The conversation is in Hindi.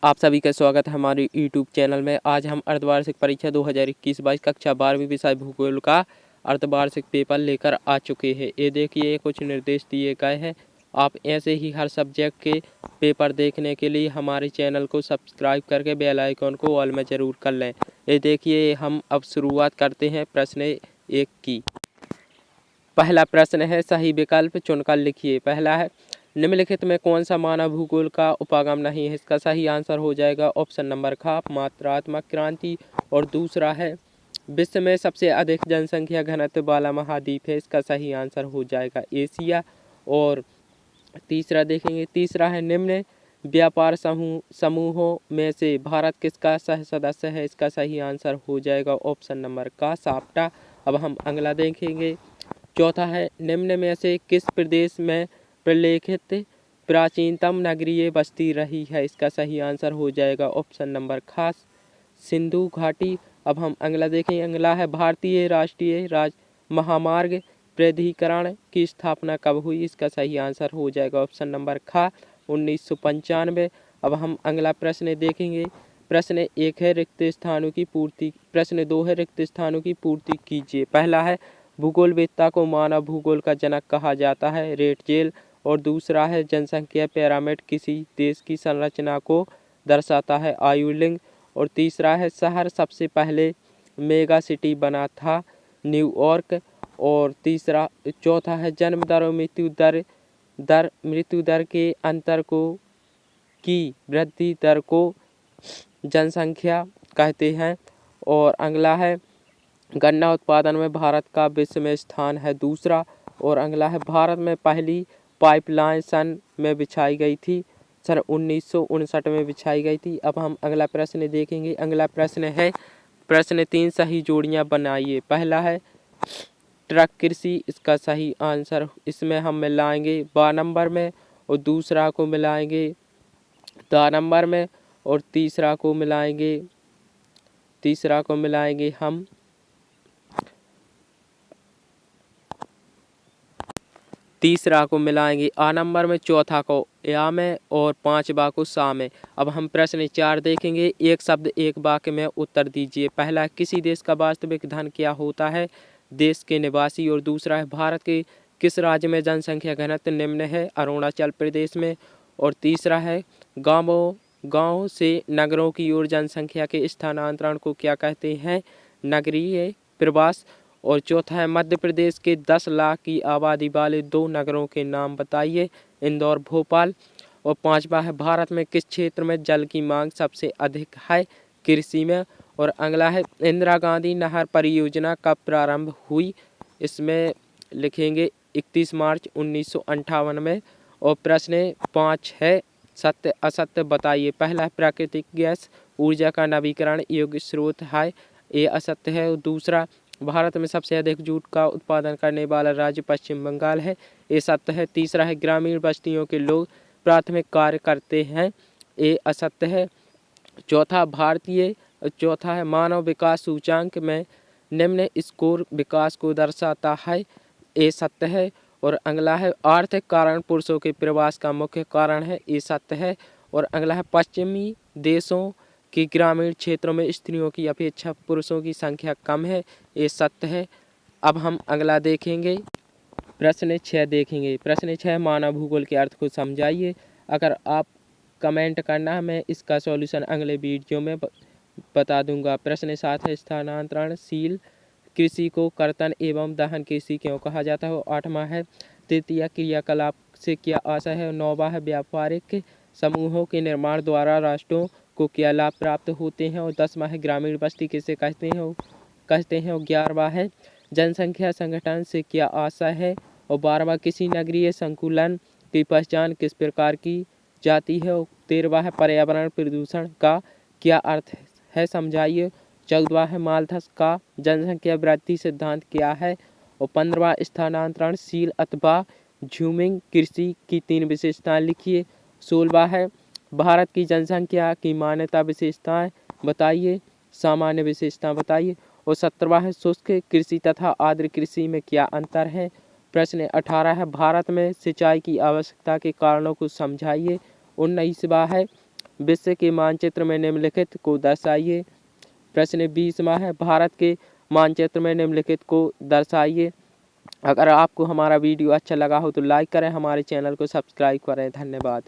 आप सभी का स्वागत है हमारे यूट्यूब चैनल में। आज हम अर्धवार्षिक परीक्षा 2021-22 कक्षा 12वीं विषय भूगोल का अर्धवार्षिक पेपर लेकर आ चुके हैं। ये देखिए कुछ निर्देश दिए गए हैं। आप ऐसे ही हर सब्जेक्ट के पेपर देखने के लिए हमारे चैनल को सब्सक्राइब करके बेल आइकन को ऑल में ज़रूर कर लें। ये देखिए हम अब शुरुआत करते हैं प्रश्न 1 की। पहला प्रश्न है, सही विकल्प चुनकर लिखिए। पहला है, निम्नलिखित में कौन सा मानव भूगोल का उपागम नहीं है। इसका सही आंसर हो जाएगा ऑप्शन नंबर ख, मात्रात्मक क्रांति। और दूसरा है, विश्व में सबसे अधिक जनसंख्या घनत्व वाला महाद्वीप है। इसका सही आंसर हो जाएगा एशिया। और तीसरा देखेंगे, तीसरा है, निम्न व्यापार समूहों में से भारत किसका सह सदस्य है। इसका सही आंसर हो जाएगा ऑप्शन नंबर का, साप्टा। अब हम अगला देखेंगे। चौथा है, निम्न में से किस प्रदेश में प्रलेखित प्राचीनतम नगरीय बस्ती रही है। इसका सही आंसर हो जाएगा ऑप्शन नंबर ख, सिंधु घाटी। अब हम अगला देखें। अगला है, भारतीय राष्ट्रीय महामार्ग प्राधिकरण की स्थापना कब हुई। इसका सही आंसर हो जाएगा ऑप्शन नंबर ख, 1995। अब हम अगला प्रश्न देखेंगे। प्रश्न 1 है, रिक्त स्थानों की पूर्ति। प्रश्न 2 है, रिक्त स्थानों की पूर्ति कीजिए। पहला है, भूगोलवेत्ता को मानव भूगोल का जनक कहा जाता है, रेटजेल। और दूसरा है, जनसंख्या पिरामिड किसी देश की संरचना को दर्शाता है, आयुलिंग। और तीसरा है, शहर सबसे पहले मेगा सिटी बना था, न्यूयॉर्क। और चौथा है, जन्म दर और मृत्यु दर के अंतर को की वृद्धि दर को जनसंख्या कहते हैं। और अगला है, गन्ना उत्पादन में भारत का विश्व में स्थान है, दूसरा। और अगला है, भारत में पहली पाइपलाइन सन में बिछाई गई थी, सन 1959 में बिछाई गई थी। अब हम अगला प्रश्न देखेंगे। अगला प्रश्न है, प्रश्न 3 सही जोड़ियां बनाइए। पहला है, ट्रक कृषि। इसका सही आंसर इसमें हम मिलाएंगे बा नंबर में, और दूसरा को मिलाएंगे दा नंबर में, और तीसरा को मिलाएंगे हम आ नंबर में, चौथा को या में, और पांचवा को सा में। अब हम प्रश्न 4 देखेंगे। एक शब्द एक वाक्य में उत्तर दीजिए। पहला, किसी देश का वास्तविक धन क्या होता है, देश के निवासी। और दूसरा है, भारत के किस राज्य में जनसंख्या घनत्व निम्न है, अरुणाचल प्रदेश में। और तीसरा है, गाँव से नगरों की ओर जनसंख्या के स्थानांतरण को क्या कहते हैं, नगरीय प्रवास। और चौथा है, मध्य प्रदेश के 10 लाख की आबादी वाले 2 नगरों के नाम बताइए, इंदौर भोपाल। और पांचवा है, भारत में किस क्षेत्र में जल की मांग सबसे अधिक है, कृषि में। और अगला है, इंदिरा गांधी नहर परियोजना कब प्रारंभ हुई। इसमें लिखेंगे 31 मार्च 1958 में। और प्रश्न 5 है, सत्य असत्य बताइए। पहला, प्राकृतिक गैस ऊर्जा का नवीकरण योग्य स्रोत है, ये असत्य है। और दूसरा, भारत में सबसे अधिक जूट का उत्पादन करने वाला राज्य पश्चिम बंगाल है, ये सत्य है। तीसरा है, ग्रामीण बस्तियों के लोग प्राथमिक कार्य करते हैं, ये असत्य है। चौथा है, मानव विकास सूचांक में निम्न स्कोर विकास को दर्शाता है, ये सत्य है। और अगला है, आर्थिक कारण पुरुषों के प्रवास का मुख्य कारण है, ये सत्य है। और अगला है, पश्चिमी देशों कि ग्रामीण क्षेत्रों में स्त्रियों की अपेक्षा पुरुषों की संख्या कम है, ये सत्य है। अब हम अगला देखेंगे। प्रश्न 6 देखेंगे। प्रश्न 6, मानव भूगोल के अर्थ को समझाइए। अगर आप कमेंट करना है, मैं इसका सॉल्यूशन अगले वीडियो में बता दूंगा। प्रश्न 7 है, स्थानांतरणशील कृषि को कर्तन एवं दहन कृषि क्यों कहा जाता है। 8वां है, तृतीय क्रियाकलाप से क्या आशय है। 9वां है, व्यापारिक समूहों के निर्माण द्वारा राष्ट्रों को क्या लाभ प्राप्त होते हैं। और 10वां है, ग्रामीण बस्ती किसे कहते हैं। और 11वां है, जनसंख्या संगठन से क्या आशय है। और 12वां, किसी नगरीय संकुलन की पहचान किस प्रकार की जाती है। और 13वां है, पर्यावरण प्रदूषण का क्या अर्थ है, समझाइए। 14वां है, मालथस का जनसंख्या वृद्धि सिद्धांत क्या है। और 15वां, स्थानांतरणशील अथवा झूमिंग कृषि की 3 विशेषताएं लिखिए। 16वां है, भारत की जनसंख्या की मान्यता विशेषताएं बताइए, सामान्य विशेषता बताइए। और 17वां है, शुष्क कृषि तथा आर्द्र कृषि में क्या अंतर है। प्रश्न 18 है, भारत में सिंचाई की आवश्यकता के कारणों को समझाइए। 19वां है, विश्व के मानचित्र में निम्नलिखित को दर्शाइए। प्रश्न 20वां है, भारत के मानचित्र में निम्नलिखित को दर्शाइए। अगर आपको हमारा वीडियो अच्छा लगा हो तो लाइक करें, हमारे चैनल को सब्सक्राइब करें। धन्यवाद।